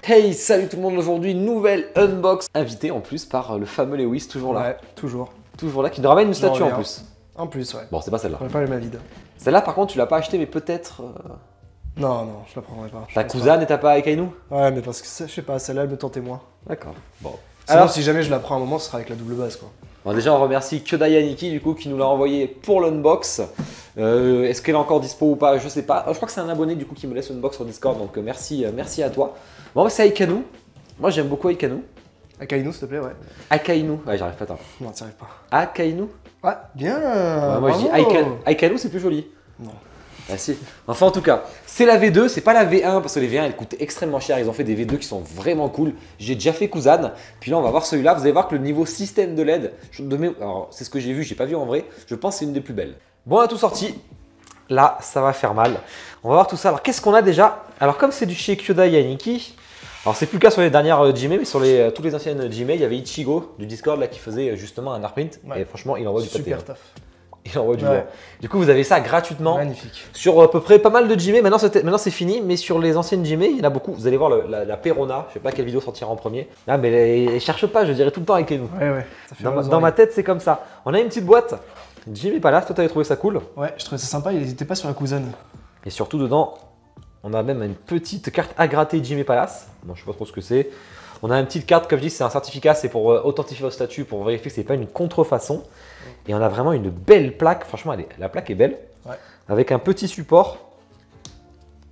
Hey, salut tout le monde, aujourd'hui nouvelle unbox invité en plus par le fameux Lewis, toujours là. Ouais, toujours. Toujours là, qui nous ramène une statue en plus. En plus, ouais. Bon, c'est pas celle-là. Je prendrai pas ma vide. Celle-là par contre tu l'as pas acheté mais peut-être... Non, non, je la prendrai pas. Ta cousine et t'as pas Akainu? Ouais, mais parce que je sais pas, celle-là elle me tentait moins. D'accord, bon. Sinon, Alors, si jamais je la prends à un moment, ce sera avec la double base quoi. bon, déjà on remercie Kyodai Yaniki du coup qui nous l'a envoyé pour l'unbox. Est-ce qu'elle est encore dispo ou pas? Je sais pas. Je crois que c'est un abonné du coup qui me laisse unbox sur Discord, donc merci à toi. Bon, c'est Akainu. Moi j'aime beaucoup Akainu. Akainu, s'il te plaît, ouais. Akainu, ouais j'arrive pas à t'entendre. Non, t'y arrives pas. Akainu. Ouais, bien. Ouais, moi je dis bravo. Akainu, c'est plus joli. Non. Ah si. Enfin en tout cas, c'est la V2, c'est pas la V1 parce que les V1 elles coûtent extrêmement cher. Ils ont fait des V2 qui sont vraiment cool. J'ai déjà fait Kuzan, puis là on va voir celui-là. Vous allez voir que le niveau système de LED, alors c'est ce que j'ai vu, j'ai pas vu en vrai. Je pense que c'est une des plus belles. Bon, on a tout sorti. Là, ça va faire mal. On va voir tout ça. Alors qu'est-ce qu'on a déjà? Alors comme c'est du chez Kyodai Yaniki, alors c'est plus le cas sur les dernières Jime, mais sur toutes les anciennes Jime, il y avait Ichigo du Discord là qui faisait justement un artprint. Ouais. Et franchement, il envoie du pâté. Super taf. Il envoie du lourd. Du coup, vous avez ça gratuitement. Magnifique. Sur à peu près pas mal de Jime. Maintenant, c'est fini, mais sur les anciennes Jime, il y en a beaucoup. Vous allez voir la Perona. Je sais pas quelle vidéo sortira en premier. Ah, mais elle cherche pas, je dirais tout le temps avec nous. Ouais, ouais. Ça fait Dans ma tête, c'est comme ça. On a une petite boîte. Jime Palace, toi, t'avais trouvé ça cool? Ouais, je trouvais ça sympa. Il n'hésitait pas sur la cousine. Et surtout, dedans, on a même une petite carte à gratter Jime Palace. Bon, je sais pas trop ce que c'est. On a une petite carte, comme je dis, c'est un certificat, c'est pour authentifier votre statut, pour vérifier que c'est pas une contrefaçon. Et on a vraiment une belle plaque, franchement, la plaque est belle. Ouais. Avec un petit support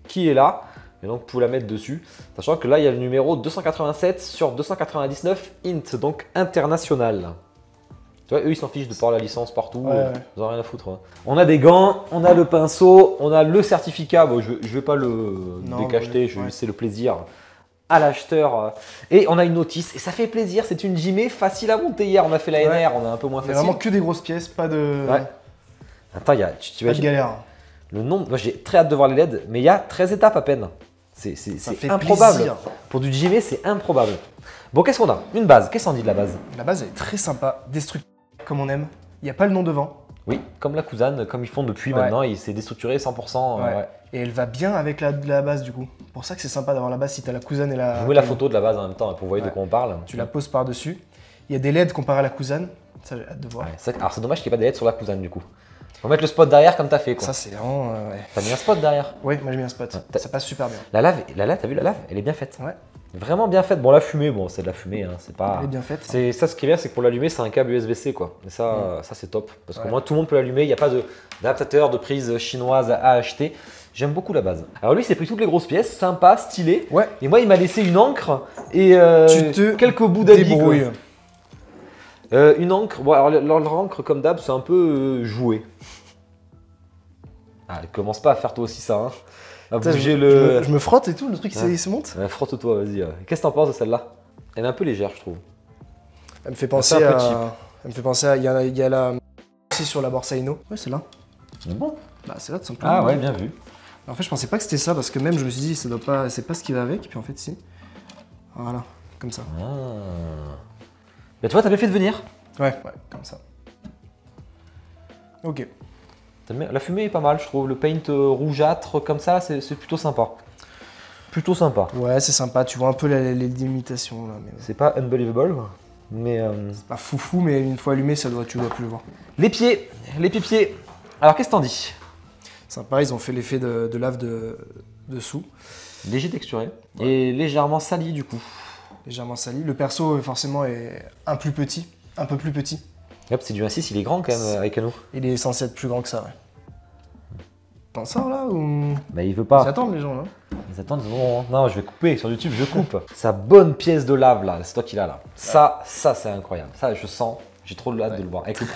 qui est là. Et donc, vous pouvez la mettre dessus. Sachant que là, il y a le numéro 287 sur 299 int, donc international. Tu vois, eux, ils s'en fichent de par la licence partout. Ouais. Ils n'ont rien à foutre. Hein. On a des gants, on a le pinceau, on a le certificat. Bon, je ne vais pas le décacheter, je vais laisser le plaisir à l'acheteur. Et on a une notice et ça fait plaisir, c'est une Jime facile à monter. Hier on a fait la NR, on a un peu moins facile. Vraiment que des grosses pièces, pas de... Ouais. Attends, tu pas de galère. Le nombre, moi j'ai très hâte de voir les LED, mais il y a 13 étapes à peine. C'est improbable. Plaisir. Pour du Jime, c'est improbable. Bon, qu'est-ce qu'on a? Une base, qu'est-ce qu'on dit de la base? La base elle est très sympa, destructive comme on aime. Il n'y a pas le nom devant. Oui, comme la Kuzan, comme ils font depuis maintenant, il s'est déstructuré 100%. Ouais. Et elle va bien avec la base du coup. C'est pour ça que c'est sympa d'avoir la base si tu as la cousine et la... Je vous mets la photo de la base en même temps pour que vous voyez de quoi on parle. Tu la poses par-dessus. Il y a des LED comparé à la cousine. Ça j'ai hâte de voir. Ouais, alors c'est dommage qu'il n'y ait pas de LED sur la cousine du coup. On va mettre le spot derrière comme tu as fait quoi. Ça c'est vraiment... T'as mis un spot derrière? Oui, moi j'ai mis un spot. Ça passe super bien. La lave, t'as vu la lave? Elle est bien faite. Ouais. Vraiment bien faite. Bon, la fumée, bon, c'est de la fumée, hein, c'est pas. Elle est bien faite. C'est ça, ce qui est bien, c'est que pour l'allumer, c'est un câble USB-C, quoi. Et ça, ça c'est top. Parce que moi, tout le monde peut l'allumer. Il n'y a pas d'adaptateur de prise chinoise à acheter. J'aime beaucoup la base. Alors lui, il s'est pris toutes les grosses pièces, sympa, stylé. Ouais. Et moi, il m'a laissé une encre et quelques bouts d'habits. Une encre. Bon, alors leur encre, comme d'hab, c'est un peu joué. Ah, commence pas à faire toi aussi ça. Hein. Je me frotte et tout, le truc il se monte. Frotte-toi, vas-y. Qu'est-ce que t'en penses de celle-là? Elle est un peu légère, je trouve. Elle me fait penser à... Elle me fait penser à... Il y a la... aussi sur la Borsalino. Ouais, c'est là. Bon. Bah, c'est là tout simplement. Ah ouais, bien vu. En fait, je pensais pas que c'était ça parce que même je me suis dit, ça doit pas... c'est pas ce qui va avec. Et puis en fait, si. Voilà, comme ça. Ah. Mais tu vois, t'as bien fait de venir. Ouais, comme ça. Ok. La fumée est pas mal, je trouve. Le paint rougeâtre comme ça, c'est plutôt sympa. Plutôt sympa. Ouais, c'est sympa. Tu vois un peu les limitations là. Mais... C'est pas unbelievable, mais... C'est pas foufou, mais une fois allumé, tu dois plus le voir. Les pieds. Alors, qu'est-ce que t'en dis? Sympa, ils ont fait l'effet de lave dessous. Léger texturé. Ouais. Et légèrement sali du coup. Légèrement sali. Le perso, forcément, est un peu plus petit. Yep, c'est du 1.6, il est grand quand même avec nous. Il est censé être plus grand que ça, ouais. T'en sors là ou... Bah il veut pas. Ils attendent les gens là. Ils attendent, non, je vais couper sur YouTube, je coupe. Sa bonne pièce de lave là, c'est toi qui l'as là. Ça c'est incroyable. Ça je sens, j'ai trop hâte de le voir. Avec le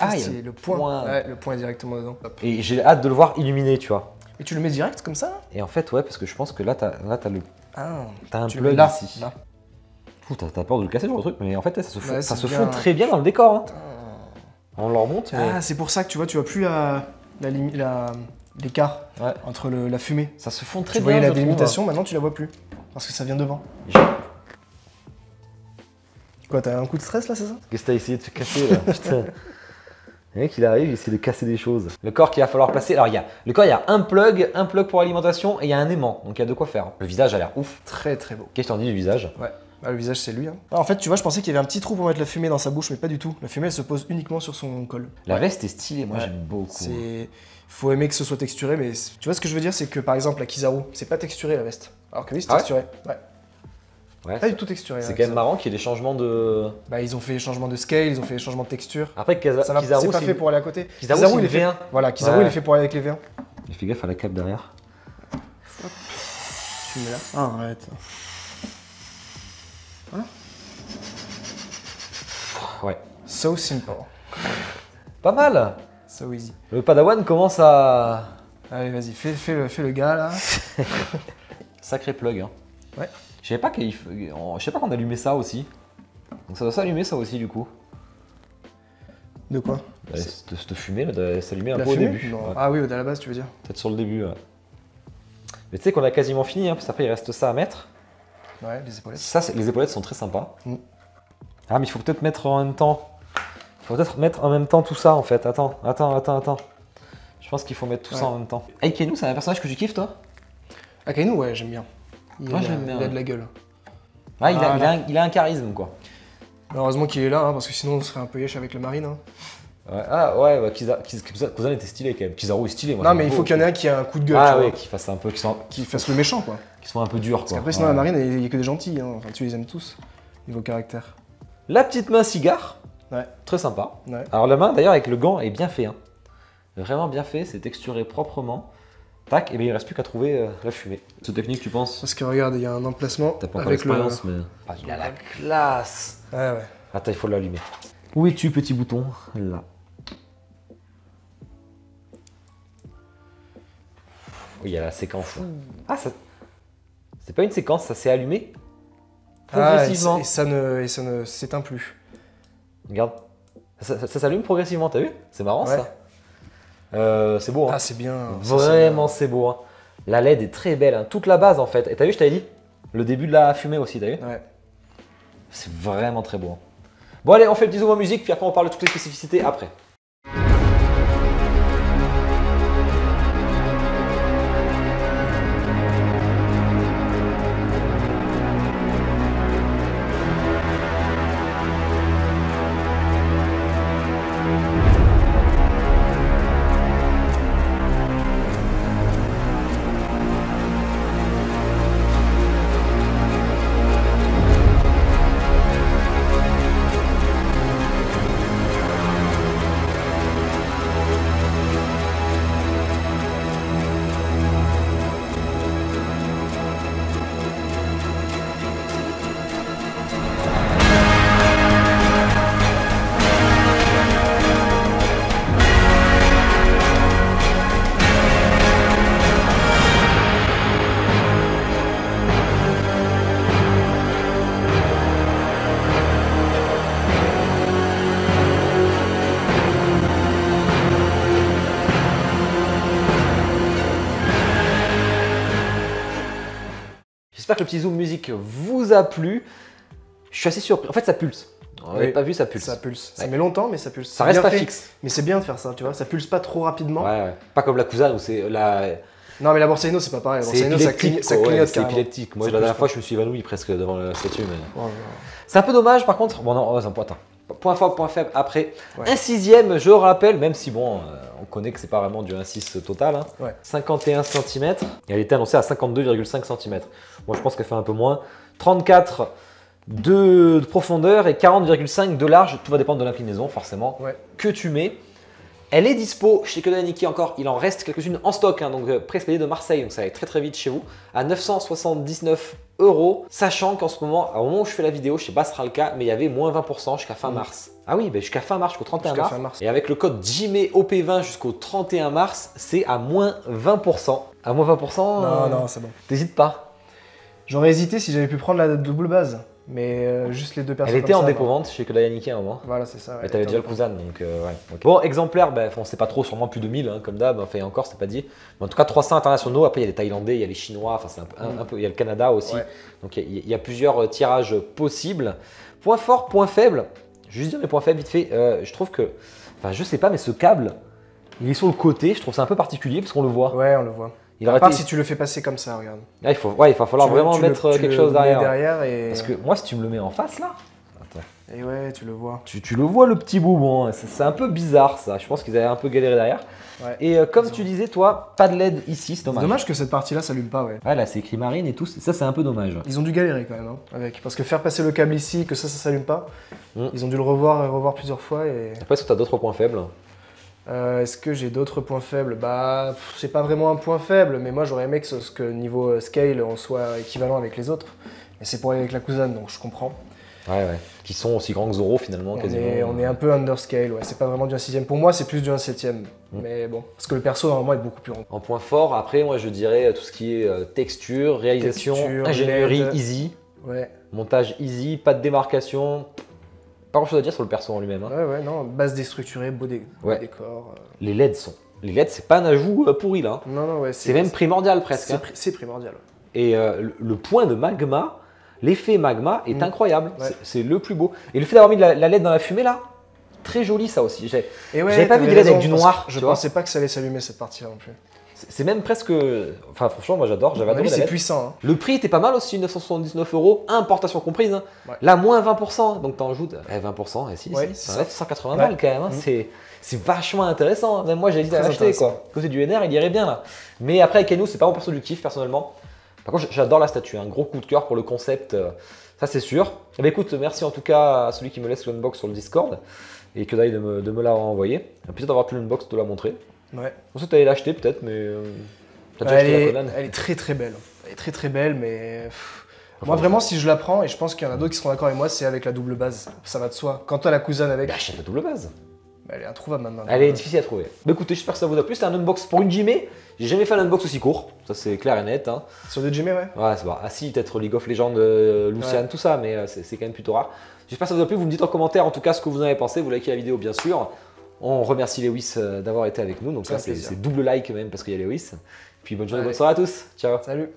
point. Ouais, le point est directement dedans. Hop. Et j'ai hâte de le voir illuminé, tu vois. Et tu le mets direct comme ça? Et en fait, ouais, parce que je pense que là t'as le... T'as un plug là, ici. Là. T'as peur de le casser dans le truc, mais en fait ça se fond très bien dans le décor. Hein. On le remonte. Mais... Ah, c'est pour ça que tu vois plus l'écart entre la fumée. Ça se fond très bien. Tu voyais la délimitation, maintenant tu la vois plus. Parce que ça vient devant. Quoi, t'as un coup de stress là, c'est ça? Qu'est-ce que t'as essayé de te casser là? Putain. Le mec il arrive, il essaie de casser des choses. Le corps qu'il va falloir placer. Alors le corps il y a un plug pour alimentation et il y a un aimant. Donc il y a de quoi faire. Le visage a l'air ouf. Très très beau. Qu'est-ce que t'en dis du visage? Ouais. Bah, le visage c'est lui. Hein. Ah, en fait tu vois je pensais qu'il y avait un petit trou pour mettre la fumée dans sa bouche mais pas du tout. La fumée elle se pose uniquement sur son col. La veste est stylée, moi j'aime beaucoup. Faut aimer que ce soit texturé mais tu vois ce que je veux dire c'est que par exemple la Kizaru c'est pas texturé la veste. Alors que lui c'est texturé. Ouais. Pas du tout texturé. C'est quand même marrant qu'il y ait des changements de... Bah ils ont fait des changements de scale, ils ont fait des changements de texture. Après Kizaru c'est pas fait pour aller à côté. Kizaru il est fait... V1. Voilà, Kizaru il est fait pour aller avec les V1. J'ai fait gaffe à la cape derrière. Hop. Tu mets là. Ah arrête. Voilà. Ouais. So simple. Pas mal. So easy. Le Padawan commence à... Allez vas-y, fais le gars là. Sacré plug hein. Ouais. Je savais pas qu'on allumait ça aussi. Donc ça doit s'allumer ça aussi du coup. De quoi? Cette fumée là, doit s'allumer un peu fumée? au début. Ouais. Ouais. Ah oui, à la base tu veux dire? Peut-être sur le début. Ouais. Mais tu sais qu'on a quasiment fini, hein, parce qu'après il reste ça à mettre. Ouais, les épaulettes. Ça, les épaulettes sont très sympas. Ah mais il faut peut-être mettre en même temps. Il faut peut-être mettre en même temps tout ça en fait. Attends. Je pense qu'il faut mettre tout ça en même temps. Akainu, c'est un personnage que tu kiffes toi? Akainu, ouais, j'aime bien. Moi j'aime bien. Il a de la gueule. Ouais, il a un charisme quoi. Heureusement qu'il est là, hein, parce que sinon on serait un peu yesh avec le marine. Hein. Ouais, ah ouais, bah, Kuzan était stylé quand même. Kizaru est stylé. Moi, non mais il faut qu'il y en ait un qui ait un coup de gueule. Ah ouais, qui fasse un peu, qui fasse le méchant quoi. Qui soit un peu dur quoi. Parce qu'après sinon la marine il y a que des gentils, hein. Enfin tu les aimes tous, niveau caractère. La petite main cigare. Ouais. Très sympa. Ouais. Alors la main d'ailleurs avec le gant est bien fait. Hein. Vraiment bien fait, c'est texturé proprement. Tac, et bien il reste plus qu'à trouver la fumée. Cette technique tu penses? Parce que regarde, il y a un emplacement. T'as pas encore avec l'expérience mais... Ah, il a la classe. Ouais. Attends, il faut l'allumer. Où es-tu petit bouton? Là. Oui, il y a la séquence. Ah, ça... c'est pas une séquence, ça s'est allumé progressivement. Et ça ne s'éteint plus. Regarde, ça s'allume progressivement, t'as vu? C'est marrant ça. C'est beau. Hein. Ah, c'est bien. Vraiment, c'est beau. Hein. La LED est très belle. Hein. Toute la base en fait. Et t'as vu, je t'avais dit? Le début de la fumée aussi, t'as vu? Ouais. C'est vraiment très beau. Hein. Bon, allez, on fait le petit zoom en musique, puis après on parle de toutes les spécificités après. J'espère que le petit zoom musique vous a plu. Je suis assez surpris. En fait, ça pulse. On n'avait pas vu, ça pulse. Ça pulse. Ça met longtemps, mais ça pulse. Ça reste pas fixe. Mais c'est bien de faire ça, tu vois. Ça pulse pas trop rapidement. Ouais. Pas comme la Kuzan où c'est la... Non, mais la Borsalino, c'est pas pareil. La Borsalino, ça clignote c'est épileptique. Moi, la dernière fois, je me suis évanoui presque devant la statue. Mais... Ouais. C'est un peu dommage, par contre. Bon, non, attends. Point fort, point faible après. Ouais. Un sixième, je rappelle, même si bon, on connaît que c'est pas vraiment du 1,6 total. Hein. Ouais. 51 cm. Et elle était annoncée à 52,5 cm. Moi, je pense qu'elle fait un peu moins. 34 de profondeur et 40,5 de large. Tout va dépendre de l'inclinaison, forcément, que tu mets. Elle est dispo chez Kodansha Nikkei encore. Il en reste quelques-unes en stock. Hein, donc, pré-expédié de Marseille. Donc, ça va être très vite chez vous. À 979 €. Sachant qu'en ce moment, au moment où je fais la vidéo, je sais pas si ce sera le cas, mais il y avait moins 20% jusqu'à fin mars. Ah oui, jusqu'à fin mars, jusqu'au 31 mars. Et avec le code JIMEOP20 jusqu'au 31 mars, c'est à moins 20%. À moins 20%. Non, c'est bon. T'hésites pas. J'aurais hésité si j'avais pu prendre la double base. Mais juste les deux personnes. Elle était en dépôt-vente chez Kodansha Nikkei à un moment. Voilà, c'est ça. Mais t'avais déjà le Kuzan, donc ouais. Okay. Bon, exemplaire, on sait pas trop, sûrement plus de 1000, hein, comme d'hab. Enfin, encore, c'est pas dit. Mais en tout cas, 300 internationaux. Après, il y a les Thaïlandais, il y a les Chinois, enfin, c'est un peu. Il y a le Canada aussi. Ouais. Donc, il y a plusieurs tirages possibles. Point fort, point faible. Je vais juste dire mes points faibles vite fait. Je trouve que Enfin, je sais pas, mais ce câble, il est sur le côté. Je trouve ça un peu particulier parce qu'on le voit. Ouais, on le voit. Il À aurait part été- si tu le fais passer comme ça, regarde. Ah, il va falloir vraiment mettre quelque chose derrière. Et... Parce que moi, si tu me le mets en face là, attends, Et ouais, tu le vois. tu le vois le petit boubon. Hein. C'est un peu bizarre ça. Je pense qu'ils avaient un peu galéré derrière. Ouais. Et comme tu disais, toi, pas de LED ici, c'est C'est dommage. dommage que cette partie-là s'allume pas, ouais. Ouais, là, c'est écrit marine et tout. Ça, c'est un peu dommage. Ils ont dû galérer quand même, hein, avec. Parce que faire passer le câble ici, que ça s'allume pas, Mm. ils ont dû le revoir et revoir plusieurs fois. Et... Après, est-ce que tu as d'autres points faibles? Est-ce que j'ai d'autres points faibles? Bah, c'est pas vraiment un point faible, mais moi j'aurais aimé que niveau scale on soit équivalent avec les autres. Mais c'est pour aller avec la cousine, donc je comprends. Ouais. Qui sont aussi grands que Zoro finalement, quasiment. On est un peu underscale, ouais. C'est pas vraiment du 1/6. Pour moi, c'est plus du 1/7. Mais bon, parce que le perso normalement est beaucoup plus rond. En point fort, après, moi, je dirais tout ce qui est texture, réalisation, Texture, ingénierie LED. easy, Ouais, montage easy, pas de démarcation. Pas grand chose à dire sur le perso en lui-même. Hein. ouais, non, base déstructurée, beau Ouais. décor. Les LED Les LED, c'est pas un ajout pourri là. Hein. Non, ouais, C'est même primordial presque. Hein. C'est primordial. Et le point de magma, l'effet magma est incroyable. Ouais. C'est le plus beau. Et le fait d'avoir mis de la LED dans la fumée là, très joli ça aussi. Et ouais, J'avais pas vu t'avais des LED avec raison, du parce noir. que tu Je vois. pensais pas que ça allait s'allumer cette partie-là non plus. C'est même presque. Enfin, franchement, moi j'adore. J'avais À mon adoré avis, la c'est LED. puissant. Hein. Le prix était pas mal aussi, 979 €, importation comprise. Hein. Ouais. Là, moins 20%. Donc t'en ajoutes 20%. Et si, Ouais, ça c'est reste 180 Ouais. balles quand même. Hein. C'est vachement intéressant. Même moi, j'ai hésité à Très l'acheter. intéressant. Côté du NR, il irait bien là. Mais après, Kenu, c'est pas mon perso du kiff personnellement. Par contre, j'adore la statue. Un gros coup de cœur pour le concept. Ça, c'est sûr. Eh bien, écoute, merci en tout cas à celui qui me laisse l'unbox sur le Discord. Et que d'aille de me l'avoir envoyé. Un plaisir d'avoir pu l'unbox, de la montrer. Ouais. Ensuite, t'allais l'acheter peut-être, mais. T'as déjà Elle acheté la est, Conan. elle est très belle. Elle est très belle, mais moi vraiment si je la prends, et je pense qu'il y en a d'autres qui seront d'accord avec moi, c'est avec la double base. Ça va de soi. Quand t'as la cousine avec, Bah, achète la double base. elle est introuvable maintenant. Elle est difficile à trouver. Bah écoutez, j'espère que ça vous a plu. C'était un unbox pour une Jimé. J'ai jamais fait un unbox aussi court. Ça, c'est clair et net. Hein. Sur des Jimmy, ouais. Ouais, c'est bon. Ah si, peut-être League of Legends, Lucian, Ouais. tout ça, mais c'est quand même plutôt rare. J'espère que ça vous a plu. Vous me dites en commentaire en tout cas ce que vous en avez pensé. Vous likez la vidéo, bien sûr. On remercie Lewis d'avoir été avec nous. Donc C'est un ça, plaisir. c'est double like même parce qu'il y a Lewis. Puis bonne journée, Allez. bonne soirée à tous. Ciao. Salut.